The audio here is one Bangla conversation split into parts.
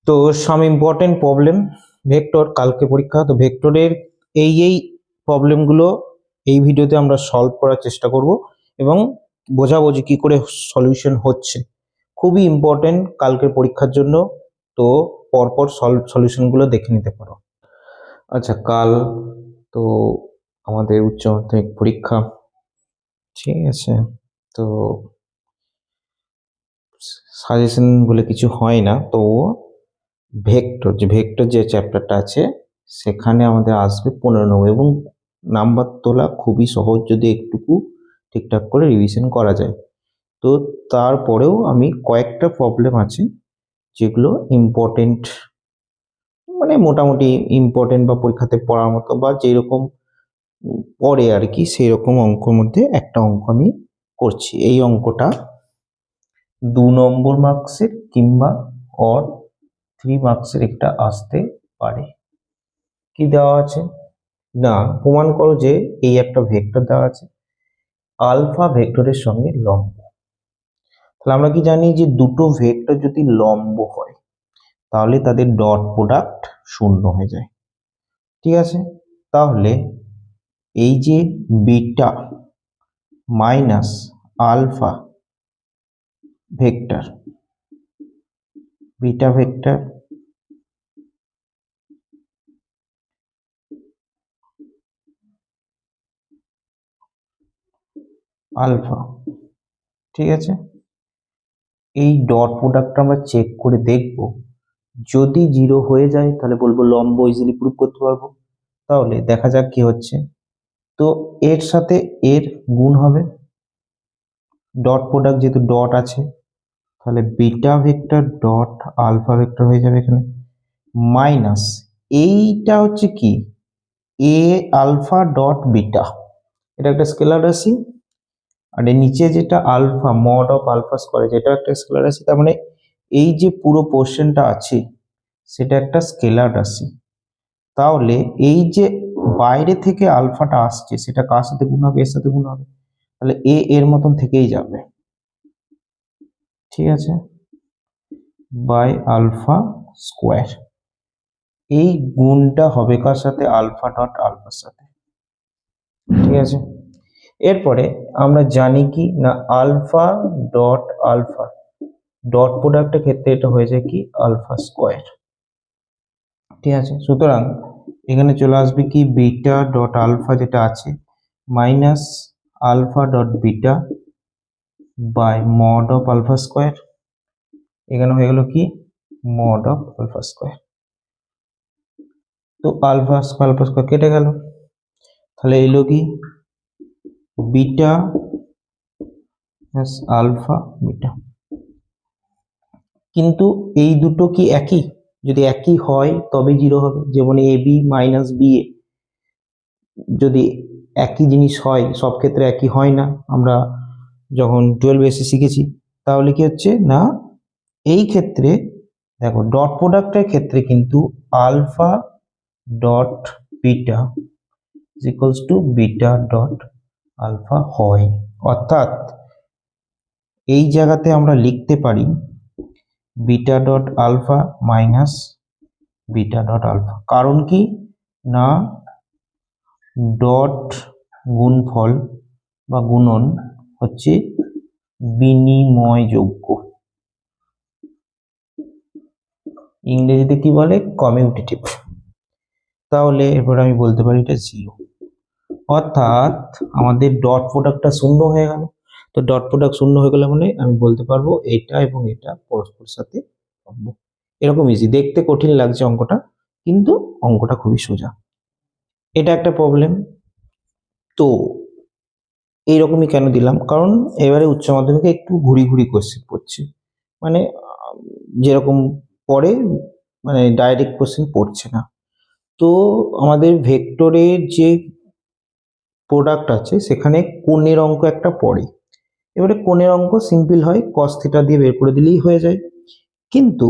তো সাম ইম্পর্টেন্ট প্রবলেম ভেক্টর, কালকে পরীক্ষা। তো ভেক্টরের এই প্রবলেমগুলো এই ভিডিওতে আমরা সলভ করার চেষ্টা করব এবং বোঝাবো যে কি করে সলিউশন হচ্ছে। খুবই ইম্পর্টেন্ট কালকের পরীক্ষার জন্য। তো পরপর সলিউশনগুলো দেখে নিতে পারো। আচ্ছা, কাল তো আমাদের উচ্চ মাধ্যমিক পরীক্ষা, ঠিক আছে। তো সাজেশন বলে কিছু হয় না, তো ভেক্টর যে চ্যাপ্টারটা আছে সেখানে আমাদের আসবে 15 নম্বর এবং নাম্বার তোলা খুবই সহজ যদি একটুকু ঠিকঠাক করে রিভিশন করা যায়। তো তারপরেও আমি কয়েকটা প্রবলেম আছে যেগুলো ইম্পর্টেন্ট, মানে মোটামুটি ইম্পর্টেন্ট বা পরীক্ষাতে পড়ার মতো বা যেরকম পড়ে আর কি, সেই রকম অঙ্কের মধ্যে একটা অঙ্ক আমি করছি। এই অঙ্কটা 2 নম্বর মার্কসের কিংবা অর 3 মার্কসের একটা আসতে পারে। কি দেওয়া আছে না, প্রমাণ করো যে এই একটা ভেক্টর দেওয়া আছে আলফা ভেক্টরের সঙ্গে লম্ব। তাহলে আমরা কি জানি যে দুটো ভেক্টর যদি লম্ব হয় তাহলে তাদের ডট প্রোডাক্ট 0 হয়ে যায়, ঠিক আছে। তাহলে এই যে beta minus alpha vector, beta vector alpha, ঠিক আছে। এই ডট প্রোডাক্টটা আমরা চেক করে দেখব, যদি 0 হয়ে যায় তাহলে বলবো লম্ব, ইজিলি প্রুভ করতে পারবো। তাহলে দেখা যাক কি হচ্ছে। তো এর সাথে এর গুণ হবে, ডট প্রোডাক্ট যেহেতু ডট আছে তাহলে beta vector dot alpha vector হয়ে যাবে এখানে, মাইনাস এইটা হচ্ছে কি এ আলফা ডট বিটা, এটা একটা স্কেলার রাশি। আর এর নিচে যেটা alpha mod of alpha square, যেটা একটা স্কেলার রাশি। তার মানে এই যে পুরো পোর্শনটা আছে সেটা একটা স্কেলার রাশি। তাহলে এই যে বাইরে থেকে আলফাটা আসছে সেটা কার সাথে গুণ হবে, এর সাথে গুণ হবে। তাহলে এ এর মতন থেকেই যাবে, ঠিক আছে, বাই আলফা স্কোয়ার। এই গুণটা হবে কার সাথে, আলফা ডট আলফার সাথে, ঠিক আছে। এরপরে আমরা জানি কি না আলফা ডট আলফা ডট প্রোডাক্টের ক্ষেত্রে এটা হয়ে যায় কি আলফা স্কোয়ার, ঠিক আছে। সুতরাং এখানে চলে আসবে কি বিটা ডট আলফা যেটা আছে minus alpha dot beta by mod of alpha square. এখানে হয়ে গেল কি মড অফ আলফা স্কোয়ার। তো আলফা স্কোয়ার কেটে গেল, তাহলে এলো কি বিটা আলফা বিটা। কিন্তু এই দুটো কি একই? যদি একই হয় তবে 0 হবে। যেমন A B minus B A যদি একই জিনিস হয়, সব ক্ষেত্রে একই হয় না, আমরা যখন 12 এসে শিখেছি। তাহলে কি হচ্ছে না এই ক্ষেত্রে দেখো ডট প্রোডাক্টের ক্ষেত্রে কিন্তু alpha dot beta equals to beta dot alpha হয়। অর্থাৎ এই জায়গাতে আমরা লিখতে পারি beta dot alpha minus beta dot alpha. কারণ কি না ডট গুণফল বা গুণন হচ্ছে বিনিময়যোগ্য, ইংরেজিতে কি বলে কমিউটেটিভ। তাহলে এরপর আমি বলতে পারি এটা 0, অর্থাৎ আমাদের ডট প্রোডাক্টটা 0 হয়ে গেল। তো ডট প্রোডাক্ট 0 হয়ে গেলে মানে আমি বলতে পারবো এটা এবং এটা পরস্পর সাথে লম্ব। এরকম ইজি, দেখতে কঠিন লাগছে অঙ্কটা কিন্তু অঙ্কটা খুবই সোজা। এটা একটা প্রবলেম। তো এইরকমই কেন দিলাম, কারণ এবারে উচ্চ মাধ্যমিকে একটু ঘুরি ঘুরি কোশ্চেন পড়ছে, মানে যেরকম পড়ে মানে ডাইরেক্ট কোশ্চেন পড়ছে না। তো আমাদের ভেক্টরের যে প্রোডাক্ট আছে সেখানে কোণের অঙ্ক একটা পড়ে। এবারে কোণের অঙ্ক সিম্পল হয়, কস থিটা দিয়ে বের করে দিলেই হয়ে যায়। কিন্তু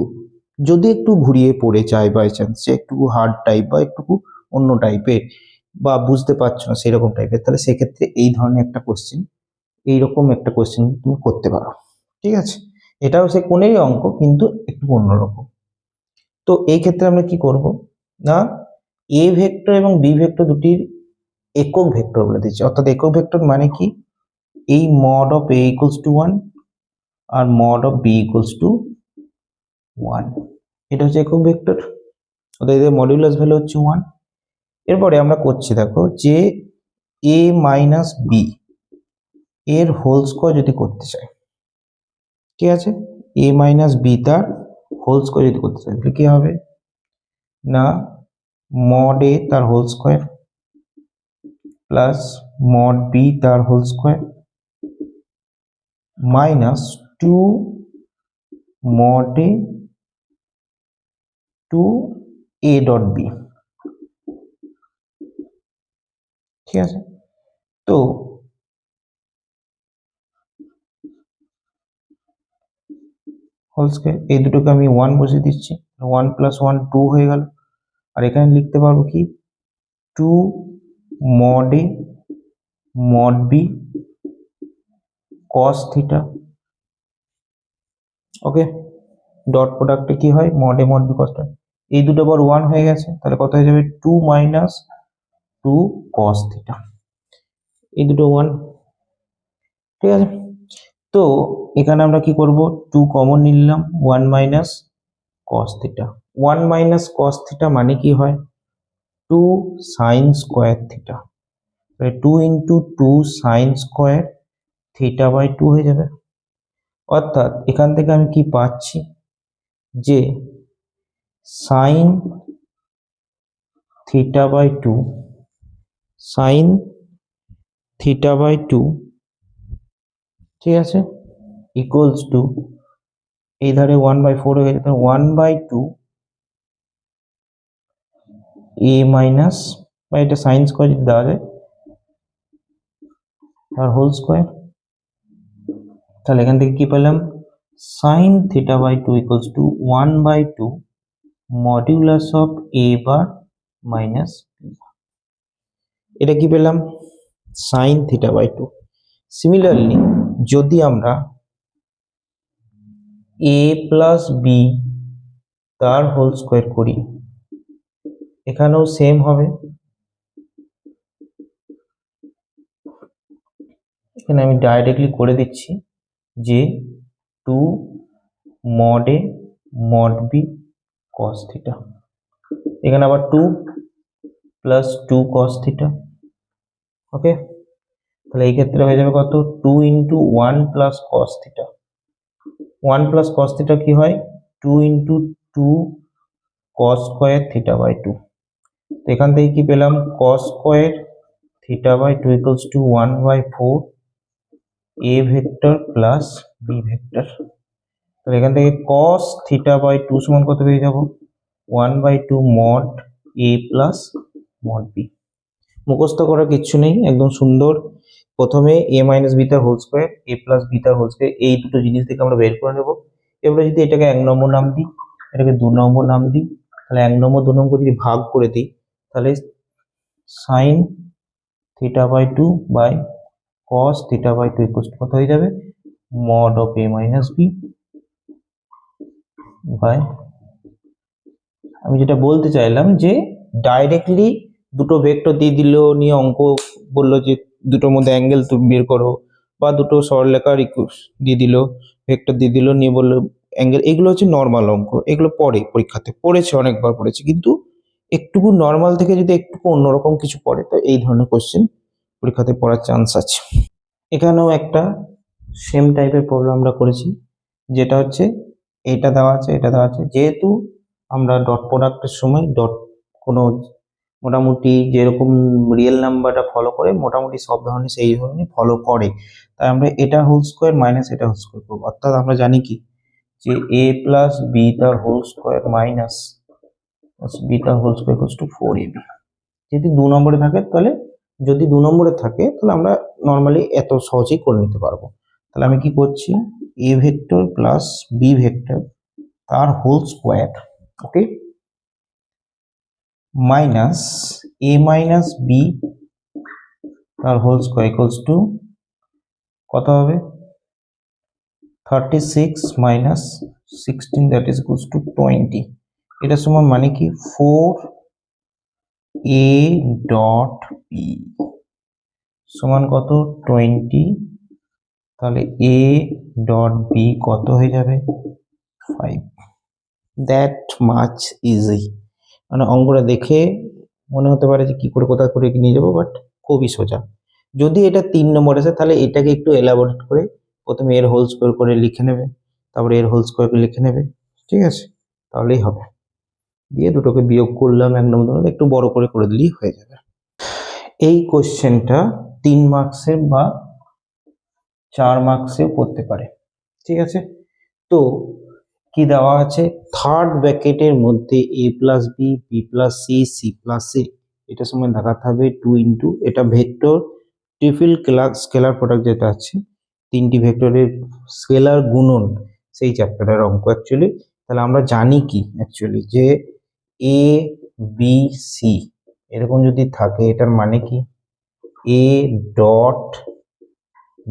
যদি একটু ঘুরিয়ে পড়ে যায় বাই চান্স, যে একটু হার্ড টাইপ বা একটু অন্য টাইপের বা বুঝতে পারছো না সেরকম টাইপের, তাহলে সেক্ষেত্রে এই ধরনের একটা কোশ্চেন, এইরকম একটা কোশ্চেন তুমি করতে পারো, ঠিক আছে। এটাও সে কোণেরই অঙ্ক কিন্তু একটু অন্যরকম। তো এই ক্ষেত্রে আমরা কি করব না, এ ভেক্টর এবং বি ভেক্টর দুটির একক ভেক্টর বলে দিচ্ছি। অর্থাৎ একক ভেক্টর মানে কি, এই mod of a equals to 1 আর mod of b equals to 1, এটা হচ্ছে একক ভেক্টর। অর্থাৎ এদের মডিউলাস ভ্যালু হচ্ছে 1। এরপরে আমরা করছি দেখো যে এ মাইনাস বি এর হোল স্কোয়ার যদি করতে চাই, ঠিক আছে, এ মাইনাস বি তার হোল স্কোয়ার যদি করতে চাই তাহলে কি হবে না, মড এ তার whole square plus mod B তার whole square minus 2 mod A two A dot B, ঠিক আছে। তো হোল স্কোয়ার এই দুটোকে আমি 1 বসিয়ে দিচ্ছি, 1 প্লাস 1 2 হয়ে গেল। আর এখানে লিখতে পারবো কি 2 mod a mod b cos theta, okay. Dot প্রোডাক্টে কি হয় mod a mod b cos theta, এই দুটো আবার 1 হয়ে গেছে, তাহলে কত হয়ে যাবে 2 মাইনাস 2 কস থিটা, এই দুটো 1, ঠিক আছে। তো এখানে আমরা কি করব 2 কমন নিলাম, 1 minus cos theta, 1 minus cos theta মানে কি হয় 2 sine square theta, 2 into 2 sine square theta by 2 হয়ে যাবে। অর্থাৎ এখান থেকে আমি কি পাচ্ছি যে sine theta by 2 sine theta by 2, ঠিক আছে, ইকুয়ালস টু এই ধারে 1/4 হয়ে যেত 1/2 এ মাইনাস, বা এটা সাইন স্কোয়ার যদি দেওয়া যায় তার হোল স্কোয়ার, তাহলে এখান থেকে কি পেলাম sine theta by 2 equals to 1/2 modulus of a bar minus, এটা কি পেলাম সাইন থিটা বাই 2। সিমিলারলি যদি আমরা এ প্লাস বি তার হোল স্কোয়ার করি, এখানেও সেম হবে, এখানে আমি ডাইরেক্টলি করে দিচ্ছি যে 2 mod a mod b cos theta, এখানে আবার 2 প্লাস 2 কস থিটা, ওকে। তাহলে এই ক্ষেত্রে হয়ে যাবে কত 2 into 1 plus cos theta, 1 plus cos theta কি হয় 2 into 2 cos square theta by 2। তো এখান থেকে কি পেলাম cos square theta by 2 equals to 1/4 a vector plus B vector. তো এখান থেকে cos থিটা বাই 2 সমান কত পেয়ে যাব 1/2 mod a plus mod b. মুখস্থ করার কিচ্ছু নেই, একদম সুন্দর। প্রথমে এ মাইনাস বি তার whole square a plus b তার হোল স্কোয়ার, এই দুটো জিনিস থেকে আমরা বের করে নেব। এবারে যদি এটাকে 1 নম্বর নাম দিই, এটাকে 2 নম্বর নাম দিই, তাহলে 1 নম্বর 2 নম্বর যদি ভাগ করে দিই তাহলে sine theta by 2 by cos theta by 2 equal to কত হয়ে যাবে mod of a minus b by, আমি যেটা বলতে চাইলাম যে ডাইরেক্টলি দুটো ভেক্টর দিয়ে দিল, নিয়ে অঙ্ক বললো যে দুটোর মধ্যে অ্যাঙ্গেল বের করো, বা দুটো সরলরেখার দিয়ে দিল, ভেক্টর দিয়ে দিল, নিয়ে বললো অ্যাঙ্গেল, এগুলো হচ্ছে নর্মাল অঙ্ক, এগুলো পড়ে পরীক্ষাতে পড়েছে, অনেকবার পড়েছে, কিন্তু একটুকু নর্মাল থেকে যদি একটু অন্যরকম কিছু পড়ে তো এই ধরনের কোশ্চেন পরীক্ষাতে পড়ার চান্স আছে। এখানেও একটা সেম টাইপের প্রবলেম আমরা করেছি, যেটা হচ্ছে এটা দেওয়া আছে এটা দেওয়া আছে, যেহেতু আমরা ডট প্রোডাক্টের সময় ডট কোনো মোটামুটি যেরকম রিয়েল নাম্বারটা ফলো করে মোটামুটি সব ধরনের সেই ধরনের ফলো করে, তাই আমরা এটা হোল স্কোয়ার মাইনাস এটা হোল স্কোয়ার করবো। অর্থাৎ আমরা জানি কি যে এ প্লাস বি তার হোল স্কোয়ার মাইনাস বি তার whole square equals to 4ab। যদি 2 নম্বরে থাকে তাহলে, যদি 2 নম্বরে থাকে তাহলে আমরা নর্মালি এত সহজেই করে নিতে পারবো। তাহলে আমি কি করছি a vector plus B vector তার whole square, okay, minus a minus b তার হোল স্কোয়ার ইকুয়ালস টু কত হবে 36 মাইনাস 16 দ্যাট ইজ ইকুয়ালস টু 20। এটা সমান মানে কি 4a ডট বি সমান কত 20, তাহলে a ডট বি কত হয়ে যাবে 5। দ্যাট মাচ ইজি, মানে অঙ্কটা দেখে মনে হতে পারে যে কি করে কোথা করে নিয়ে যাবো, বাট খুবই সোজা। যদি এটা 3 নম্বর আসে তাহলে এটাকে একটু এলাবোরেট করে প্রথমে এর হোল স্কোয়ার করে লিখে নেবে, তারপরে এর হোল স্কোয়ার করে লিখে নেবে, ঠিক আছে, তাহলেই হবে। দিয়ে দুটোকে বিয়োগ করলাম 1 নম্বর একটু বড় করে দিলেই হয়ে যাবে। এই কোশ্চেনটা 3 মার্কসের বা 4 মার্কসেও করতে পারে, ঠিক আছে। তো কি দেওয়া আছে, থার্ড ব্র্যাকেটের মধ্যে a plus B B plus C C plus A, এটা সময় দেখাতে হবে 2 ইন্টু, এটা ভেক্টর ট্রিপল স্কেলার প্রোডাক্ট যেটা আছে, তিনটি ভেক্টরের স্কেলার গুণন, সেই চ্যাপ্টারের অঙ্ক অ্যাকচুয়ালি। তাহলে আমরা জানি কি অ্যাকচুয়ালি যে এ বি সি এরকম যদি থাকে এটার মানে কি a dot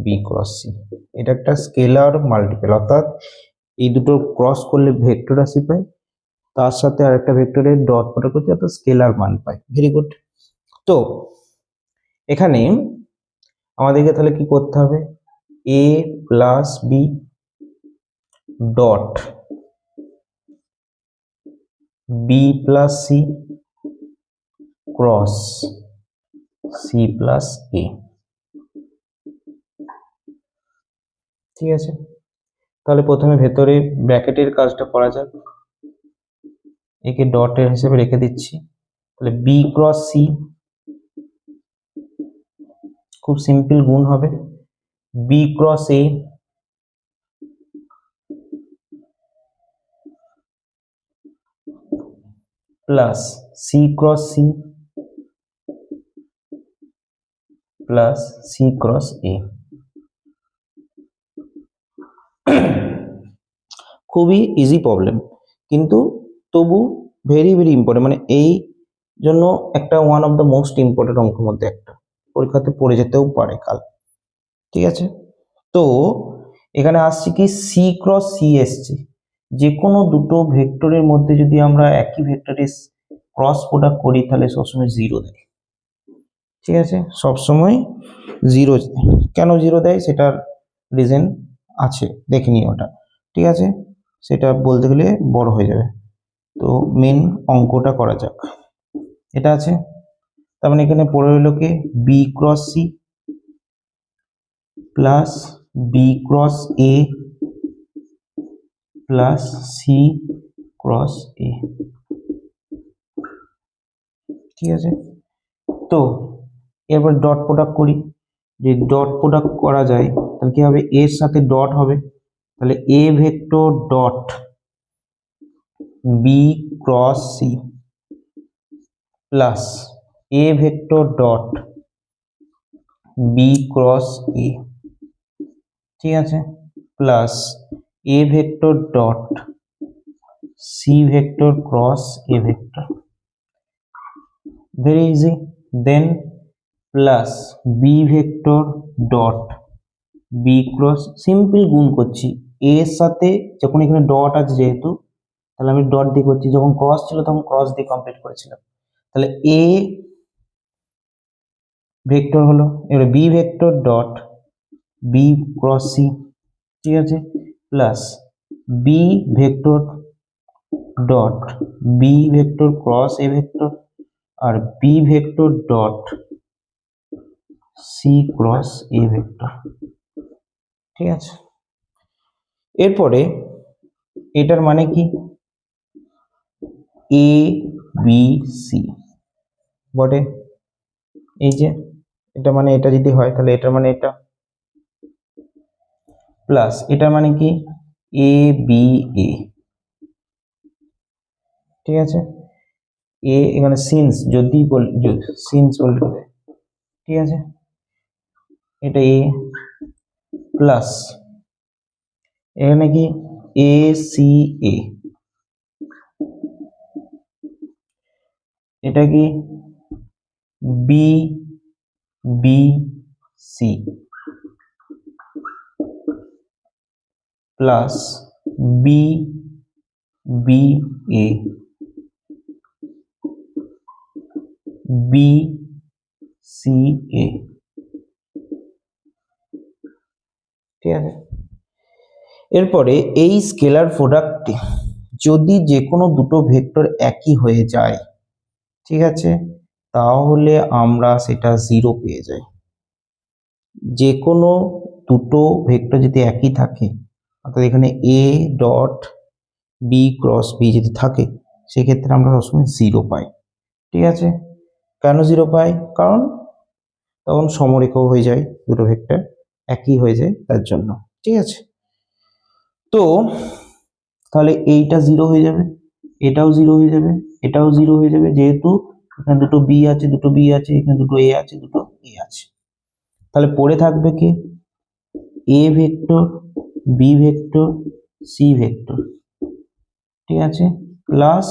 B cross c, এটা একটা স্কেলার মাল্টিপল, অর্থাৎ এই দুটো ক্রস করলে ভেক্টর রাশি পাই, তার সাথে আরেকটা ভেক্টরের ডট প্রোডাক্ট করছে অর্থাৎ স্কেলার মান পাই। Very good. তো এখানে আমাদেরকে তাহলে কি করতে হবে, A plus B dot B plus C cross C plus A, ঠিক আছে। তাহলে প্রথমে ভেতরে ব্র্যাকেটের কাজটা করা যাক, একে ডটের হিসেবে রেখে দিচ্ছি, তাহলে বি ক্রস সি, খুব সিম্পল গুণ হবে, B cross A plus C cross C plus C cross A. খুবই ইজি প্রবলেম, কিন্তু তবু ভেরি ভেরি ইম্পর্টেন্ট, মানে এই জন্য একটা one of the most important অঙ্কের মধ্যে একটা, পরীক্ষাতে পড়ে যেতেও পারে কাল, ঠিক আছে। তো এখানে আসছে কি সি ক্রস সি এসছে, যে কোনো দুটো ভেক্টরের মধ্যে যদি আমরা একই ভেক্টরের ক্রস প্রোডাক্ট করি তাহলে সবসময় জিরো দেয়, ঠিক আছে, সবসময় জিরো। কেন জিরো দেয় সেটার রিজন আছে, দেখে নিই ওটা, ঠিক আছে, সেটা বলতে গেলে বড় হয়ে যাবে। তো মেন অঙ্কটা করা যাক, এটা আছে, তার মানে এখানে পড়ে রইল কি B cross C plus B cross A plus C cross A, ঠিক আছে। তো এরপর ডট প্রোডাক্ট করি, যে ডট প্রোডাক্ট করা যায় তাহলে কি হবে, এর সাথে ডট হবে, তাহলে A vector dot B cross C plus A vector dot B cross A, ঠিক আছে, plus A vector dot C vector cross A vector, very easy. Then plus B vector dot B cross, simple গুণ করছি, এর সাথে যখন এখানে ডট আছে যেহেতু, তাহলে আমি ডট দিয়ে করছি, যখন ক্রস ছিল তখন ক্রস দিয়ে কমপ্লিট করেছিলাম, তাহলে এ ভেক্টর হলো, এবার b vector dot B cross c, ঠিক আছে, plus B vector dot b vector cross এ ভেক্টর, আর b vector dot C cross এ ভেক্টর, ঠিক আছে। এরপরে এটার মানে কি এ বি সি বটে, এই যে এটা মানে এটা যদি হয় তাহলে এটার মানে এটা, প্লাস এটার মানে কি এ বি এ, ঠিক আছে, এ এখানে সিন্স যদি সিন্স বলতে, ঠিক আছে, এটা এ প্লাস এখানে কি এ সি এ, এটা কি B B C plus B B A, B C A, ঠিক আছে। এরপরে এই স্কেলার প্রোডাক্টে যদি যে কোনো দুটো ভেক্টর একই হয়ে যায়, ঠিক আছে, তাহলে আমরা সেটা জিরো পেয়ে যাই। যে কোনো দুটো ভেক্টর যদি একই থাকে, অর্থাৎ এখানে a dot B cross b যদি থাকে, সেক্ষেত্রে আমরা সবসময় জিরো পাই, ঠিক আছে। কেন জিরো পাই? কারণ তখন সমরেখ হয়ে যায়, দুটো ভেক্টর একই হয়ে যায় তার জন্য, ঠিক আছে। তো তাহলে এইটা জিরো হয়ে যাবে, এটাও জিরো হয়ে যাবে, এটাও জিরো হয়ে যাবে, যেহেতু এখানে দুটো বি আছে, দুটো বি আছে, এখানে দুটো এ আছে, দুটো এ আছে। তাহলে পড়ে থাকবে কি? এ vector, B vector, C vector, ঠিক আছে, প্লাস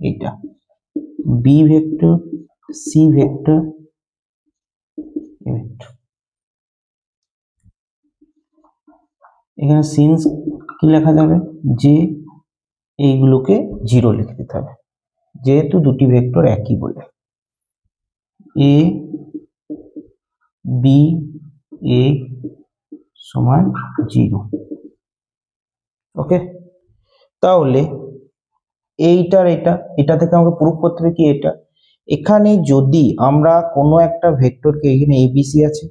এটা b vector, C vector, a vector. এখানে সিন্স কি লেখা যাবে? যে এইগুলোকে জিরো লিখে দিতে হবে, যেহেতু দুটি ভেক্টর একই বলে। এ বি এ সমান জিরো, ওকে। তাহলে এইটার এটা থেকে আমাকে প্রুফ করতে হবে কি, এটা এখানে যদি আমরা কোনো একটা ভেক্টরকে, এখানে এবিসি আছে,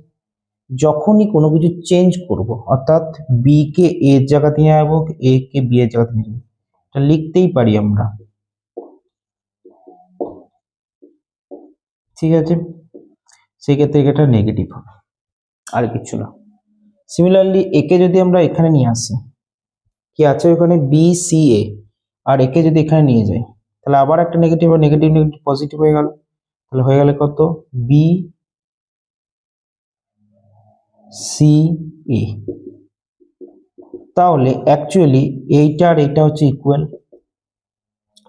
যখনই কোনো কিছু চেঞ্জ করব, অর্থাৎ বি কে এর জায়গাতে নিয়ে যাবো, এ কে বি এর জায়গাতে নিয়ে যাবো, এটা লিখতেই পারি আমরা, ঠিক আছে। সেক্ষেত্রে এটা নেগেটিভ হবে, আর কিছু না। সিমিলারলি একে যদি আমরা এখানে নিয়ে আসি, কি আছে ওখানে বি সি এ, আর একে যদি এখানে নিয়ে যাই, তাহলে আবার একটা নেগেটিভ, নেগেটিভ নেগেটিভ পজিটিভ হয়ে গেল, তাহলে হয়ে গেলে কত? বি সি এ। তাহলে অ্যাকচুয়ালি এইটা আর এইটা হচ্ছে ইকুয়াল,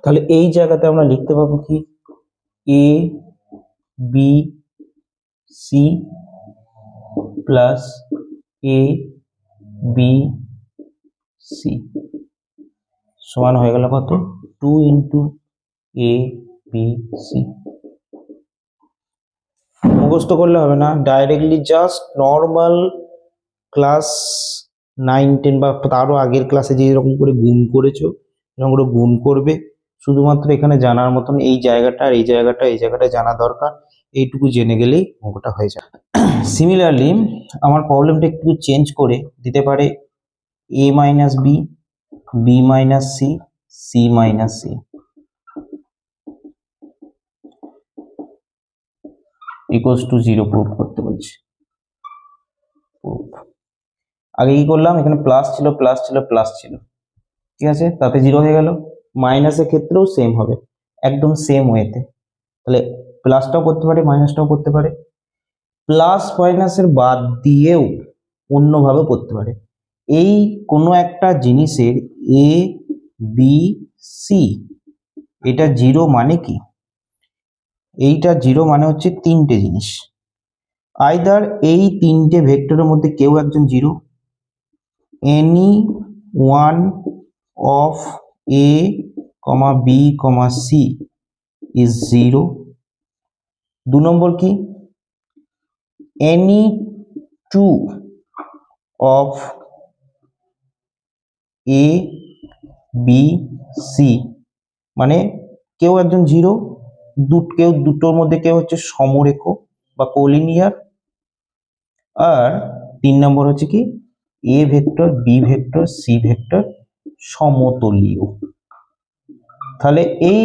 তাহলে এই জায়গাতে আমরা লিখতে পাবো কি, A B C plus A B C সমান হয়ে গেল কত? 2 ইন্টু এ বি সি। মুখস্থ করলে হবে না, ডাইরেক্টলি জাস্ট নর্মাল ক্লাস 9-10 বা তারও আগের ক্লাসে যে এরকম করে গুণ করেছো, এরকম করে গুণ করবে। শুধুমাত্র এখানে জানার মতন এই জায়গাটা আর এই জায়গাটা, এই জায়গাটা জানা দরকার, এইটুকু জেনে গেলেই অঙ্কটা হয়ে যায়। সিমিলারলি আমার প্রবলেমটা একটু চেঞ্জ করে দিতে পারে, A minus B, B minus C, C minus C equals to zero proof করতে বলছে। আগে কি করলাম, এখানে প্লাস ছিল প্লাস ছিল প্লাস ছিল, ঠিক আছে, তাতে জিরো হয়ে গেল। মাইনাসের ক্ষেত্রেও সেম হবে, একদম সেম ওয়েতে। তাহলে প্লাসটাও করতে পারে, মাইনাসটাও করতে পারে, প্লাস মাইনাসের বাদ দিয়েও অন্যভাবে করতে পারে। এই কোনো একটা জিনিসের এ বি সি, এটা জিরো মানে কি? এইটা জিরো মানে হচ্ছে তিনটে জিনিস, আইদার এই তিনটে ভেক্টরের মধ্যে কেউ একজন zero, any one of a comma b comma c is zero. 2 number কি, any two of a B c, মানে কেউ একজন জিরো, কেউ দুটোর মধ্যে কেউ হচ্ছে সমরেখ বা কোলিনিয়ার। আর 3 নম্বর হচ্ছে কি, এ vector B vector C vector সমতলীয়। তাহলে এই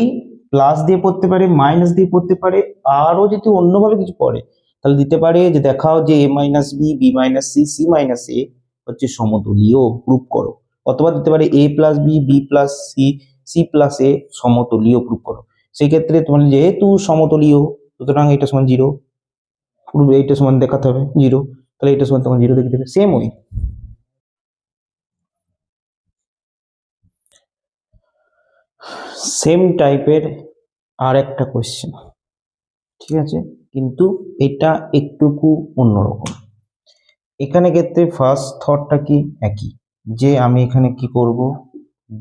প্লাস দিয়ে পড়তে পারে, মাইনাস দিয়ে পড়তে পারে, আরো যদি অন্যভাবে কিছু পড়ে তাহলে দিতে পারে যে দেখাও যে A minus B, B minus C, C minus A হচ্ছে সমতলীয়, প্রুফ করো। অথবা দিতে পারে A plus B, B plus C, C plus A সমতলীয়, প্রুফ করো। সেই ক্ষেত্রে তোমার যেহেতু সমতলীয়, সুতরাং এটা সমান জিরো, এইটা সমান দেখাতে হবে জিরো, তাহলে এটা সমান তখন জিরো দেখে দেবে। সেম ওয়ে সেম টাইপের আর একটা কোয়েশ্চেন, ঠিক আছে, কিন্তু এটা একটুকু অন্যরকম। এখানে ক্ষেত্রে ফার্স্ট থটটা কি একই, যে আমি এখানে কি করব,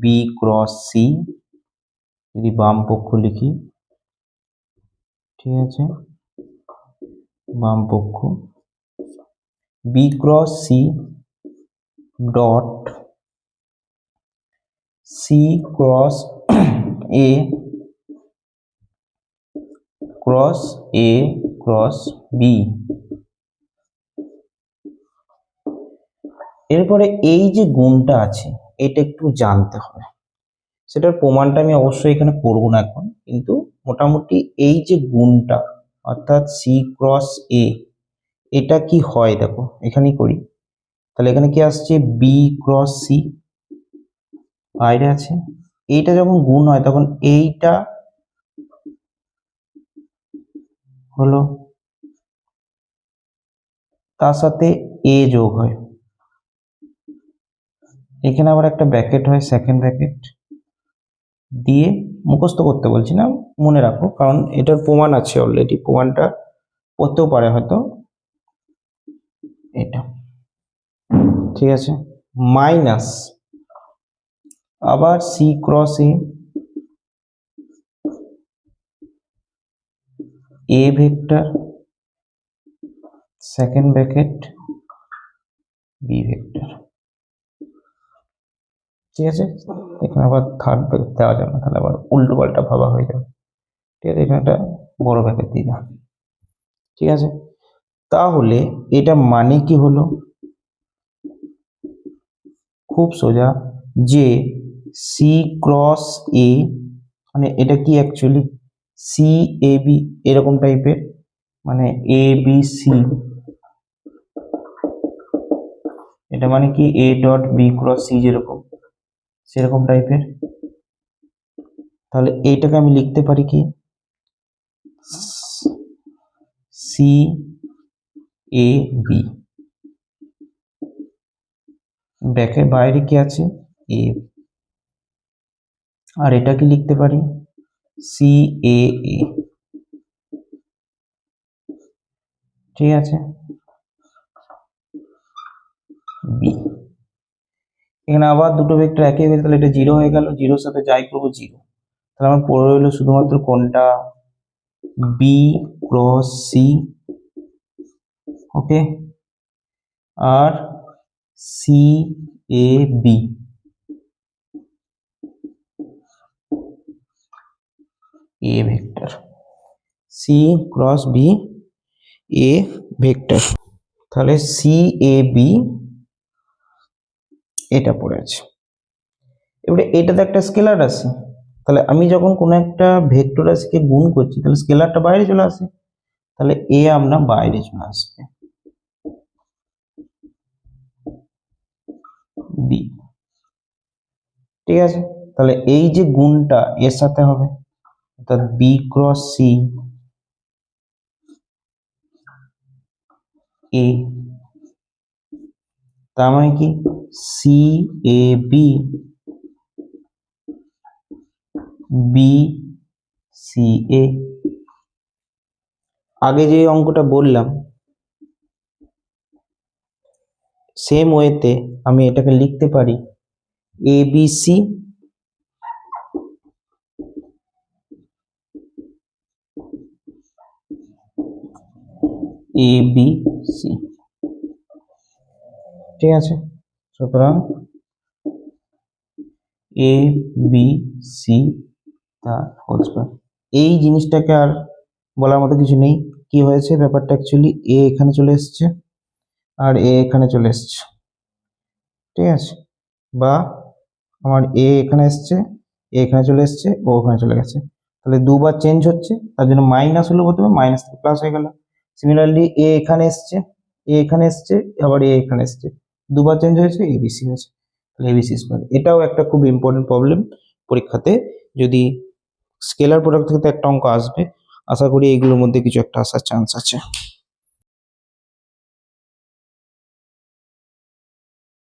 বি ক্রস সি যদি বাম পক্ষ লিখি, ঠিক আছে, বাম পক্ষ B cross C dot C cross A cross A cross B. এরপরে এই যে গুণটা আছে এটা একটু জানতে হবে, সেটার প্রমাণটা আমি অবশ্যই এখানে করব না এখন, কিন্তু মোটামুটি এই যে গুণটা অর্থাৎ সি ক্রস এ, এটা কি হয় দেখো এখানেই করি। তাহলে এখানে কি আসছে, বি ক্রস সি বাইরে আছে, এইটা যখন গুণ হয় তখন এইটা হলো, তার সাথে এ যোগ হয়, এখানে আবার একটা ব্র্যাকেট হয়, সেকেন্ড ব্র্যাকেট দিয়ে, মুখস্থ করতে বলছি না, মনে রাখো, কারণ এটার প্রমাণ আছে অলরেডি, প্রমাণটা করতেও পারে হয়তো এটা, ঠিক আছে, মাইনাস আবার সি ক্রস এ vector second bracket b vector, ঠিক আছে। এখানে আবার থার্ড ব্র্যাকেট দেওয়া যাবে না, তাহলে আবার উল্টো পাল্টা ভাবা হয়ে যাবে, ঠিক আছে, এখানে একটা বড় ব্র্যাকেট দিই না, ঠিক আছে। তাহলে এটা মানে কি হলো, খুব সোজা, যে সি ক্রস এ মানে এটা কি অ্যাকচুয়ালি সি এ বি এরকম টাইপের, মানে এ বি সি, এটা মানে কি a dot B cross c যেরকম সেরকম টাইপের। তাহলে এইটাকে আমি লিখতে পারি কি, সি এ বি, ব্র্যাকেট বাইরে কি আছে এ, আর এটা কি লিখতে পারি সি এ এ, ঠিক আছে, বি। এখানে আবার দুটো ভেক্টর একই হয়ে, তাহলে এটা জিরো হয়ে গেল, জিরোর সাথে যাই করবো জিরো, তাহলে আমার পড়ে রইলো শুধুমাত্র কোনটা, বি ক্রস সি, ওকে, আর c a b, a vector, c cross b a vector, তাহলে সি এ বি এটা পড়ে আছে। এবারে এটাতে একটা স্কেলার আছে, তাহলে আমি যখন কোনো একটা ভেক্টর রাশিকে গুণ করছি তাহলে স্কেলারটা বাইরে চলে আসে, তাহলে এ আমরা বাইরে চলে আসবে, বি, ঠিক আছে। তাহলে এই যে গুণটা এর সাথে হবে, অর্থাৎ বি ক্রস সি এ, তার মানে কি C a B B C এ। আগে যে অঙ্কটা বললাম সেম ওয়েতে আমি এটাকে লিখতে পারি A B C a B C, ঠিক আছে। সুতরাং এ বি সি তার হোল স্কয়ার, এই জিনিসটাকে আর বলার মতো কিছু নেই। কি হয়েছে ব্যাপারটা, অ্যাকচুয়ালি এ এখানে চলে এসছে আর এ এখানে চলে এসছে, ঠিক আছে, বা আমার এ এখানে এসছে, এ এখানে চলে এসছে, ও ওখানে চলে গেছে, তাহলে দুবার চেঞ্জ হচ্ছে, তার জন্য মাইনাস হলো, প্রথমে মাইনাস থেকে প্লাস হয়ে গেল। সিমিলারলি এ এখানে এসছে, এ এখানে এসছে, আবার এ এখানে এসছে, দুবার চেঞ্জ হয়েছে, এবিসি হয়েছে, তাহলে এবিসি স্কোয়ার। এটাও একটা খুব ইম্পর্টেন্ট প্রবলেম পরীক্ষাতে, যদি স্কেলার প্রোডাক্ট থেকে তো একটা অঙ্ক আসবে, আশা করি এইগুলোর মধ্যে কিছু একটা আসার চান্স আছে।